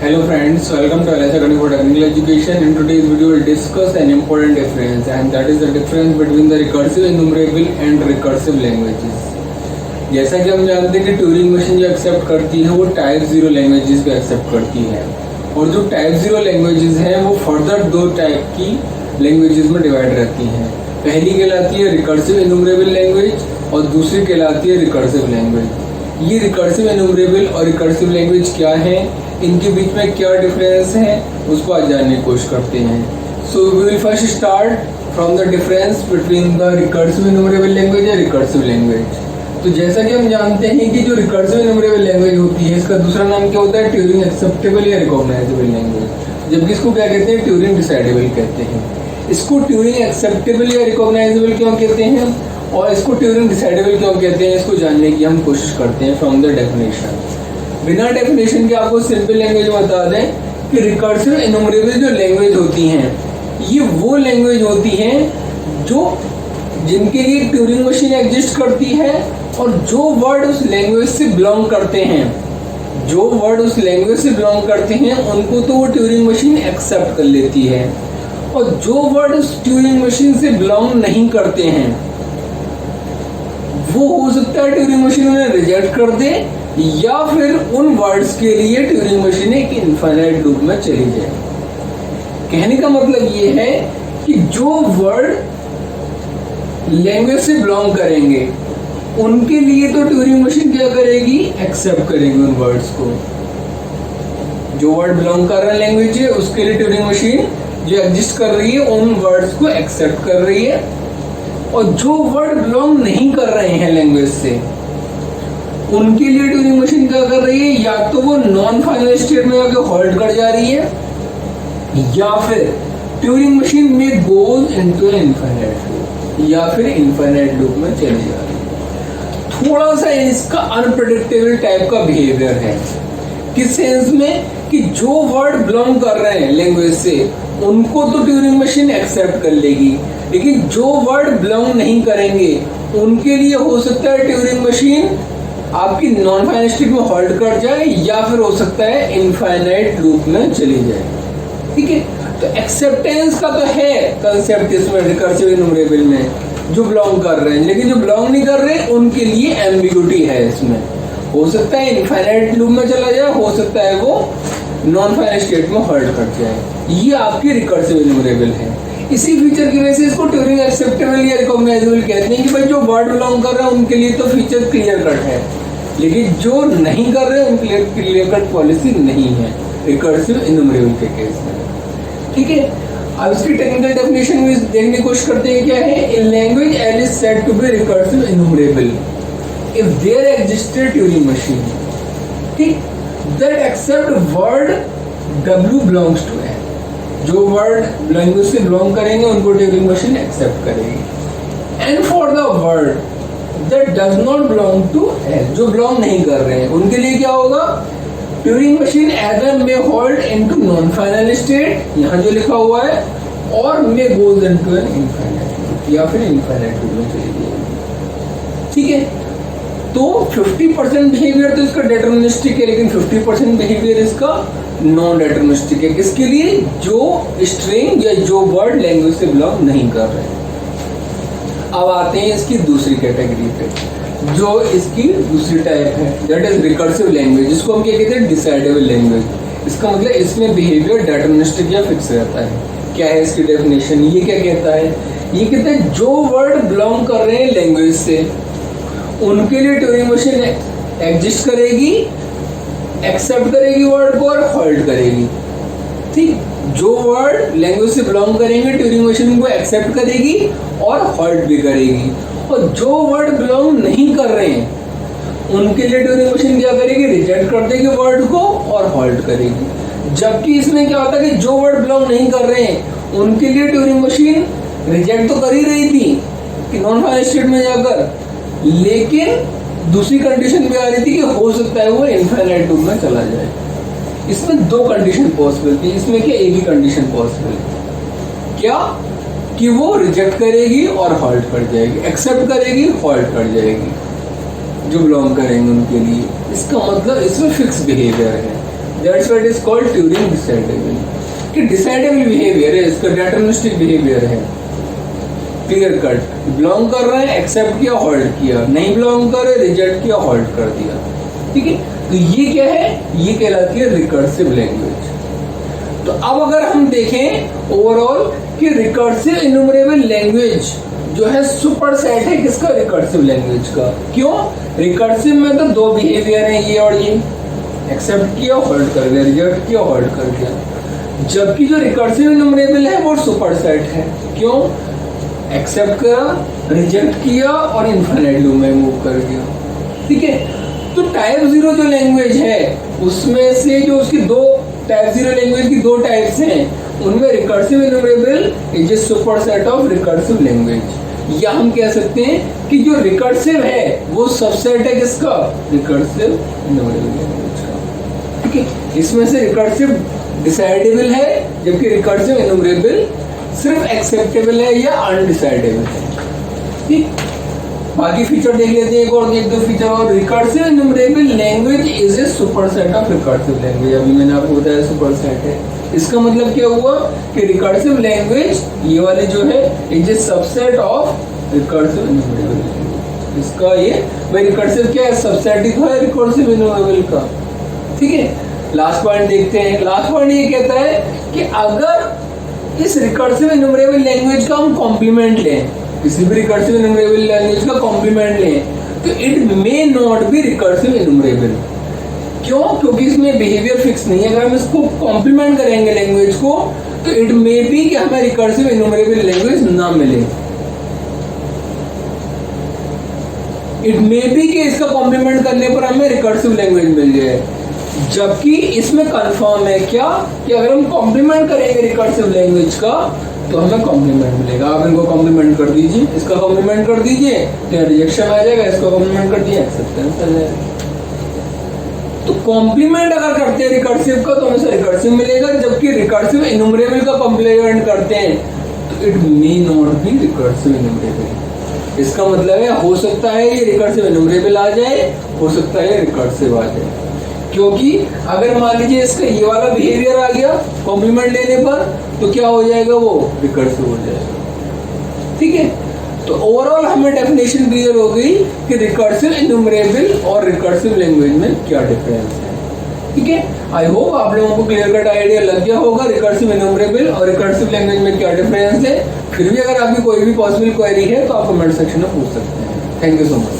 Hello friends, welcome to LS Academy for Technical Education. In today's video, we'll discuss an important difference, and that is the difference between the recursive enumerable and recursive languages. जैसा कि हम जानते हैं कि Turing machine जो accept करती है वो टाइप 0 लैंग्वेजेस को एक्सेप्ट करती है, और जो टाइप 0 लैंग्वेजेस हैं वो फर्दर दो टाइप की लैंग्वेजेस में डिवाइड रहती हैं। पहली कहलाती है रिकर्सिव एनुमरेबल लैंग्वेज और दूसरी कहलाती है रिकर्सिव लैंग्वेज। ये रिकर्सिव एनुमरेबल और रिकर्सिव लैंग्वेज क्या है, इनके बीच में क्या डिफरेंस है, उसको आज जानने की कोशिश करते हैं। So we will first start from the difference between the recursive enumerable language और रिकर्सिव लैंग्वेज। तो जैसा कि हम जानते हैं कि जो रिकर्सिव एनुमरेबल लैंग्वेज होती है इसका दूसरा नाम क्या होता है, ट्यूरिंग एक्सेप्टेबल या रिकॉग्नाइजेबल लैंग्वेज, जबकि इसको क्या कहते हैं, ट्यूरिंग डिसाइडेबल कहते हैं। इसको ट्यूरिंग एक्सेप्टेबल या रिकॉग्नाइजेबल क्यों कहते हैं और इसको ट्यूरिंग डिसाइडेबल क्यों कहते हैं, इसको जानने की हम कोशिश करते हैं फ्रॉम द डेफिनेशन। बिना डेफिनेशन के आपको सिंपल लैंग्वेज बता दें कि रिकर्सिव एनुमरेबल जो लैंग्वेज होती हैं ये वो लैंग्वेज होती हैं जो जिनके लिए ट्यूरिंग मशीन एग्जिस्ट करती है, और जो वर्ड उस लैंग्वेज से बिलोंग करते हैं, जो वर्ड उस लैंग्वेज से बिलोंग करते हैं उनको तो वो ट्यूरिंग मशीन एक्सेप्ट कर लेती है, और जो वर्ड उस ट्यूरिंग मशीन से बिलोंग नहीं करते हैं वो हो सकता है ट्यूरिंग मशीन उन्हें रिजेक्ट कर दे, या फिर उन वर्ड्स के लिए ट्यूरिंग मशीन एक इनफाइनाइट लूप में चली जाए। कहने का मतलब ये है कि जो वर्ड लैंग्वेज से बिलोंग करेंगे उनके लिए तो ट्यूरिंग मशीन क्या करेगी, एक्सेप्ट करेगी उन वर्ड्स को। जो वर्ड बिलोंग कर रहा है लैंग्वेज है उसके लिए ट्यूरिंग मशीन जो एग्जिस्ट कर रही है उन वर्ड्स को एक्सेप्ट कर रही है, और जो वर्ड बिलोंग नहीं कर रहे हैं लैंग्वेज से उनके लिए ट्यूरिंग मशीन क्या कर रही है, या तो वो नॉन फाइनल स्टेट में जाके होल्ड कर जा रही है, या फिर ट्यूरिंग मशीन में गोज इनटू इनफाइनाइट लूप, या फिर इनफाइनाइट लूप में चली जा रही है। थोड़ा सा इसका अनप्रेडिक्टेबल टाइप का बिहेवियर है, किस सेंस में कि जो वर्ड बिलोंग कर रहे हैं लैंग्वेज से उनको तो ट्यूरिंग मशीन एक्सेप्ट कर लेगी, लेकिन जो वर्ड बिलोंग नहीं करेंगे उनके लिए हो सकता है ट्यूरिंग मशीन आपकी नॉन फाइनल स्टेट में होल्ड कर जाए, या फिर हो सकता है इनफाइनाइट लूप में चली जाए। ठीक है, तो एक्सेप्टेंस का तो है कंसेप्ट इसमें रिकर्सिव एनुमरेबल में, जो बिलोंग कर रहे हैं, लेकिन जो बिलोंग नहीं कर रहे उनके लिए एम्बिग्यूटी है इसमें। हो सकता है इनफाइनाइट लूप में चला जाए, हो सकता है वो नॉन फाइनल स्टेट में होल्ड कर जाए। ये आपकी रिकर्सिव एनुमरेबल है। इसी फीचर की वजह से इसको ट्यूरिंग एक्सेप्टेबल या रिकॉग्नाइजेबल कहते हैं कि भाई जो वर्ड बिलोंग कर रहे हैं उनके लिए तो फीचर क्लियर कट है, लेकिन जो नहीं कर रहे उनके लिए क्लियर कट पॉलिसी नहीं है रिकर्सिव एनुमरेबल के केस में। ठीक है, अब इसकी टेक्निकल डेफिनेशन में देखने की कोशिश करते हैं क्या है। A language L is said to be recursive enumerable if there existed Turing machine, ठीक, that accept word W belongs to L। जो वर्ड लैंग्वेज से बिलोंग करेंगे उनको ट्यूरिंग मशीन एक्सेप्ट करेगी। And for the word that does not belong to L, जो belong नहीं कर रहे हैं उनके लिए क्या होगा, Turing machine either may halt into non final state, यहाँ जो लिखा हुआ है, और में गोज इनटू एन इनफाइनाइट, या फिर इनफाइनाइट लूप में चली जाएगी। ठीक है, तो 50% बिहेवियर तो इसका डिटरमिनिस्टिक है, लेकिन 50% बिहेवियर इसका नॉन डिटरमिनिस्टिक है। किसके लिए, जो स्ट्रिंग या जो वर्ड लैंग्वेज से बिलोंग नहीं कर रहे। अब आते हैं इसकी दूसरी कैटेगरी पे, जो इसकी दूसरी टाइप है, दैट इज रिकर्सिव लैंग्वेज, जिसको हम क्या कहते हैं, डिसाइडेबल लैंग्वेज। इसका मतलब इसमें बिहेवियर डिटरमिनिस्टिक या फिक्स रहता है। क्या है इसकी डेफिनेशन, ये क्या कहता है, ये कहता है जो वर्ड बिलोंग कर रहे हैं लैंग्वेज से उनके लिए ट्यूरिंग मशीन एग्जिस्ट करेगी, एक्सेप्ट करेगी वर्ड को और होल्ड करेगी। ठीक, जो वर्ड लैंग्वेज से बिलोंग करेंगे ट्यूरिंग मशीन को एक्सेप्ट करेगी और होल्ड भी करेगी, और जो वर्ड बिलोंग नहीं कर रहे हैं उनके लिए ट्यूरिंग मशीन क्या करेगी, रिजेक्ट कर देगी वर्ड को और होल्ड करेगी। जबकि इसमें क्या होता है कि जो वर्ड बिलोंग नहीं कर रहे हैं उनके लिए ट्यूरिंग मशीन रिजेक्ट तो कर ही रही थी कि नॉन फाइनल स्टेट में जाकर, लेकिन दूसरी कंडीशन भी आ रही थी कि हो सकता है वो इनफाइनाइट लूप में चला जाए। इसमें दो कंडीशन पॉसिबल थी, इसमें क्या एक ही कंडीशन पॉसिबल, क्या कि वो रिजेक्ट करेगी और होल्ड कर जाएगी, एक्सेप्ट करेगी होल्ड कर जाएगी जो बिलोंग करेंगे उनके लिए। इसका मतलब इसमें फिक्स बिहेवियर है। That's what is called Turing decidable. कि डिसाइडेबल बिहेवियर है, इसका डिटरमिनिस्टिक बिहेवियर है, क्लियर कट। बिलोंग कर रहे हैं, एक्सेप्ट किया, होल्ड किया, नहीं बिलोंग कर रहे, रिजेक्ट किया, होल्ड कर दिया, ठीक है। तो ये क्या है, ये कहलाती है रिकर्सिव लैंग्वेज। तो अब अगर हम देखें ओवरऑल कि रिकर्सिव इन्यूमरेबल लैंग्वेज जो है सुपर सेट है किसका, रिकर्सिव लैंग्वेज का। क्यों, रिकर्सिव में तो दो बिहेवियर है, ये और ये, एक्सेप्ट किया, होल्ड कर दिया, रिजेक्ट किया, होल्ड कर दिया। जबकि जो रिकर्सिव इन्यूमरेबल है वो सुपर सेट है। क्यों, एक्सेप्ट करा, रिजेक्ट किया और इनफाइनाइट लूप में मूव कर दिया, ठीक है। तो टाइप 0 जो लैंग्वेज है उसमें से जो उसकी दो टाइप 0 लैंग्वेज की दो टाइप्स हैं, उनमें recursive enumerable is a superset of recursive language. या हम कह सकते हैं कि जो रिकर्सिव है वो सबसेट है किसका, रिकर्सिव इन्यूमरेबल लैंग्वेज का, ठीक है। इसमें से रिकर्सिव डिसाइडेबल है जबकि रिकर्सिव इन्यूमरेबल सिर्फ एक्सेप्टेबल है या अनडिसाइडेबल है, ठीक। बाकी फीचर देख लेते हैं, एक और एक दो फीचर और। Recursive enumerable language is a superset of recursive language. अभी मैंने आपको बताया सुपर सेट है। इसका मतलब क्या हुआ कि रिकर्सिव लैंग्वेज ये वाली जो है is a subset of recursive enumerable language. इसका ये भाई रिकर्सिव क्या है, सबसेट ही तो है रिकर्सिव इन्यूमरेबल का, ठीक है। लास्ट पॉइंट देखते हैं। लास्ट पॉइंट ये कहता है कि अगर इस रिकर्सिव इन्यूमरेबल लैंग्वेज का हम कॉम्प्लीमेंट लें, किसी भी रिकर्सिव इन्यूमरेबल लैंग्वेज का कॉम्प्लीमेंट लें, तो it may not be recursive enumerable. क्यों, क्योंकि इसमें बिहेवियर फिक्स नहीं है। अगर हम इसको कॉम्प्लीमेंट करेंगे लैंग्वेज को तो इट मे बी कि हमें रिकर्सिव इन्यूमरेबल लैंग्वेज ना मिले। इट मे बी कि इसका कॉम्प्लीमेंट करने पर हमें रिकर्सिव लैंग्वेज मिल जाए। जबकि इसमें कंफर्म है क्या कि अगर हम कॉम्प्लीमेंट करेंगे रिकर्सिव लैंग्वेज का तो हमें कॉम्प्लीमेंट मिलेगा। आप इनको कॉम्प्लीमेंट कर दीजिए, इसका कॉम्प्लीमेंट कर दीजिए तो रिजेक्शन आ जाएगा, इसका कॉम्प्लीमेंट कर दिए एक्सेप्टेंस आ जाएगा। तो कॉम्प्लीमेंट अगर करते हैं रिकर्सिव का तो हमें रिकर्सिव मिलेगा, जबकि रिकर्सिव इन्यूमरेबल का कॉम्प्लीमेंट करते हैं तो it may not be recursive enumerable. इसका मतलब है हो सकता है ये रिकर्सिव इन्यूमरेबल आ जाए, हो सकता है रिकर्सिव आ जाए। क्योंकि अगर मान लीजिए इसका ये वाला बिहेवियर आ गया कॉम्प्लीमेंट लेने पर तो क्या हो जाएगा, वो रिकर्सिव हो जाएगा, ठीक है। तो ओवरऑल हमें डेफिनेशन क्लियर हो गई कि रिकर्सिव इन्यूमरेबल और रिकर्सिव लैंग्वेज में क्या डिफरेंस है, ठीक है। आई होप आप लोगों को क्लियर कट आइडिया लग गया होगा रिकर्सिव इन्यूमरेबल और रिकर्सिव लैंग्वेज में क्या डिफरेंस है। फिर भी अगर आपकी कोई भी पॉसिबल क्वेरी है तो आप कमेंट सेक्शन में पूछ सकते हैं। Thank you so much.